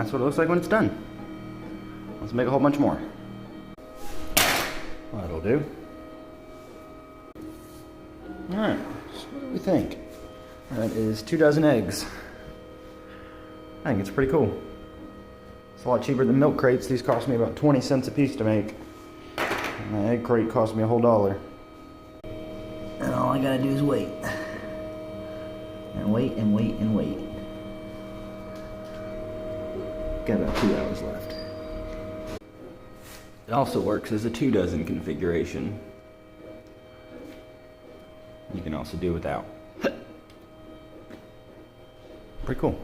that's what it looks like when it's done. Let's make a whole bunch more. That'll do. Alright, so what do we think? That is 2 dozen eggs. I think it's pretty cool. It's a lot cheaper than milk crates. These cost me about 20 cents a piece to make. And the egg crate cost me a whole $1. And all I gotta do is wait. And wait and wait and wait. Got about 2 hours left. It also works as a 2 dozen configuration. You can also do without. Pretty cool.